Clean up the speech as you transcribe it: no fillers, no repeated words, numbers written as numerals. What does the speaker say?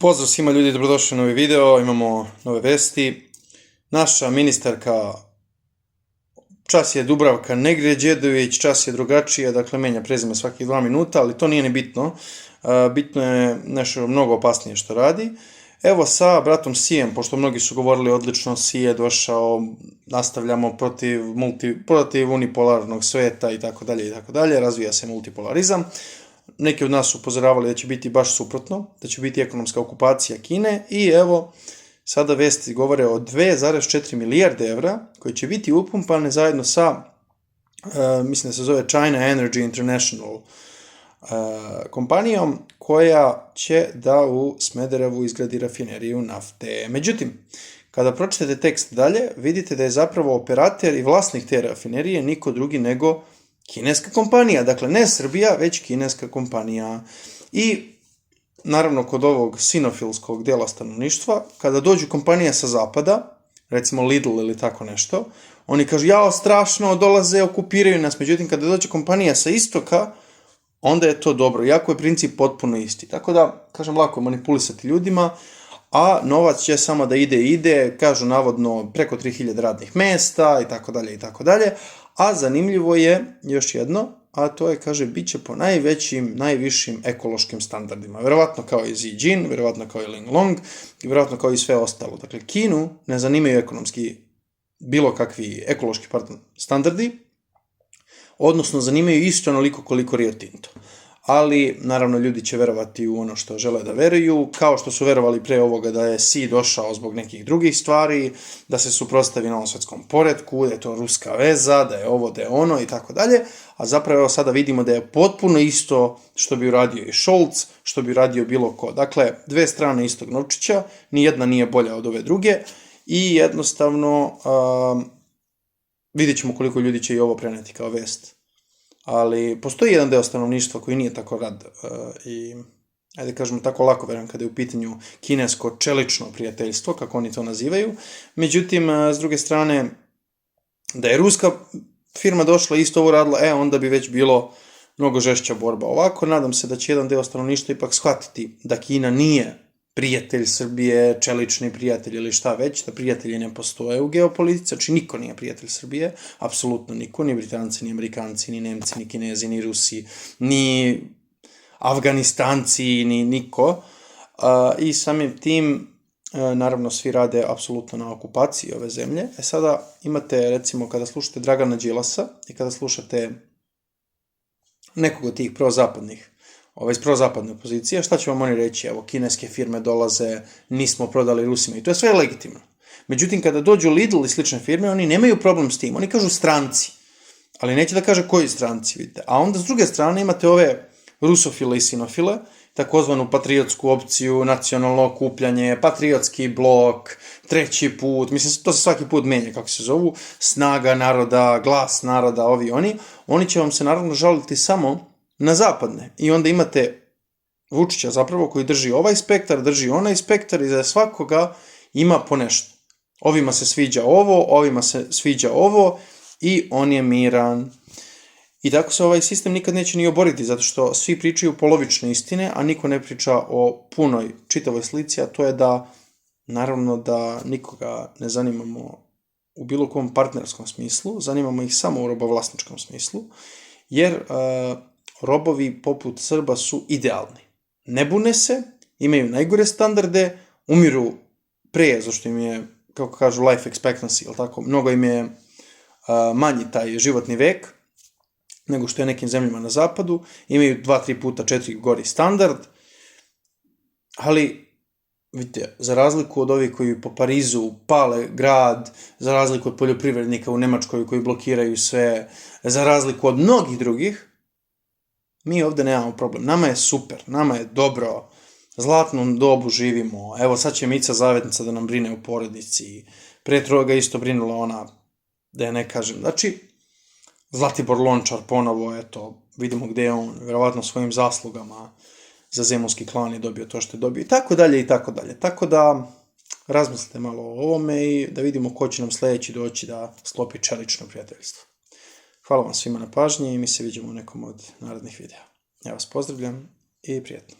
Pozdrav svima ljudi, dobrodošli u novi video, imamo nove vesti. Naša ministarka, čas je Dubravka Negre-Đedović, čas je drugačije, dakle menja prezime svakih 2 minuta, ali to nije ni bitno. Bitno je nešto mnogo opasnije što radi. Evo sa bratom Sijem, pošto mnogi su govorili odlično, Sije je došao, nastavljamo protiv unipolarnog sveta i tako dalje, razvija se multipolarizam. Neki od nas su upozoravali da će biti baš suprotno, da će biti ekonomska okupacija Kine i evo, sada vesti govore o 2,4 milijarde evra koji će biti upumpane zajedno sa, mislim da se zove China Energy International kompanijom koja će da u Smederevu izgradi rafineriju nafte. Međutim, kada pročitate tekst dalje, vidite da je zapravo operater i vlasnik te rafinerije niko drugi nego kineska kompanija, dakle ne Srbija, već kineska kompanija. I naravno kod ovog sinofilskog dela stanovništva, kada dođu kompanije sa zapada, recimo Lidl ili tako nešto, oni kažu jao strašno, dolaze, okupiraju nas, međutim kada dođe kompanija sa istoka, onda je to dobro, iako je princip potpuno isti. Tako da, kažem, lako je manipulisati ljudima, a novac će samo da ide, kažu navodno preko 3000 radnih mesta i tako dalje, a zanimljivo je još jedno, a to je, kaže, bit će po najvišim ekološkim standardima. Verovatno kao i Xi Jinping, verovatno kao i Linglong, i verovatno kao i sve ostalo. Dakle, Kinu ne zanimaju ekonomski bilo kakvi ekološki standardi, odnosno zanimaju isto onoliko koliko Rio Tinto. Ali, naravno, ljudi će verovati u ono što žele da veruju, kao što su verovali pre ovoga da je Xi došao zbog nekih drugih stvari, da se suprotstavi novom svetskom poretku, da je to ruska veza, da je ovo, da je ono i tako dalje, a zapravo sada vidimo da je potpuno isto što bi uradio i Scholz, što bi uradio bilo ko. Dakle, dve strane istog novčića, nijedna nije bolja od ove druge i jednostavno vidjet ćemo koliko ljudi će i ovo preneti kao vest. Ali postoji jedan deo stanovništva koji nije tako rad i, ajde kažemo, tako lako verujem kada je u pitanju kinesko čelično prijateljstvo, kako oni to nazivaju. Međutim, s druge strane, da je ruska firma došla i isto ovo radila, onda bi već bilo mnogo žešća borba. Ovako, nadam se da će jedan deo stanovništva ipak shvatiti da Kina nije prijatelj Srbije, čelični prijatelj ili šta već, da prijatelji ne postoje u geopolitici, znači niko nije prijatelj Srbije, apsolutno niko, ni Britanci, ni Amerikanci, ni Nemci, ni Kinezi, ni Rusi, ni Afganistanci, ni niko. I samim tim, naravno, svi rade apsolutno na okupaciji ove zemlje. Sada imate, recimo, kada slušate Dragana Đilasa i kada slušate nekog od tih prozapadnih iz prozapadne opozicije, šta će vam oni reći? Evo, kineske firme dolaze, nismo prodali Rusima i to je sve legitimno. Međutim, kada dođu Lidl i slične firme, oni nemaju problem s tim, oni kažu stranci, ali neće da kaže koji stranci, vidite. A onda s druge strane imate ove rusofile i sinofile, takozvanu patriotsku opciju, nacionalno okupljanje, patriotski blok, treći put, mislim, to se svaki put menja, kako se zovu, snaga naroda, glas naroda, oni će vam se naravno žaliti samo na zapadne. I onda imate Vučića zapravo koji drži ovaj spektar, drži onaj spektar i za svakoga ima po nešto. Ovima se sviđa ovo, ovima se sviđa ovo i on je miran. I tako se ovaj sistem nikad neće ni oboriti, zato što svi pričaju polovične istine, a niko ne priča o punoj čitavoj slici, a to je da, naravno, da nikoga ne zanimamo u bilo kom partnerskom smislu, zanimamo ih samo u robovlasničkom smislu, jer robovi poput Srba su idealni. Ne bune se, imaju najgore standarde, umiru pre, zašto im je, kako kažu, life expectancy, ili tako, mnogo im je manji taj životni vek, nego što je nekim zemljama na zapadu, imaju 2, 3 puta 4 gori standard, ali, vidite, za razliku od ovih koji po Parizu pale grad, za razliku od poljoprivrednika u Nemačkoj koji blokiraju sve, za razliku od mnogih drugih, mi ovde nemamo problem. Nama je super, nama je dobro, zlatnom dobu živimo, evo sad će Mica Zavetnica da nam brine u porodici, pre toga isto brinula ona, da je ne kažem, znači, Zlatibor Lončar ponovo, eto, vidimo gde je on, verovatno svojim zaslugama za zemunski klan je dobio to što je dobio, i tako dalje. Tako da, razmislite malo o ovome i da vidimo ko će nam sledeći doći da sklopi čelično prijateljstvo. Hvala vam svima na pažnji i mi se vidimo u nekom od narednih videa. Ja vas pozdravljam i prijatno.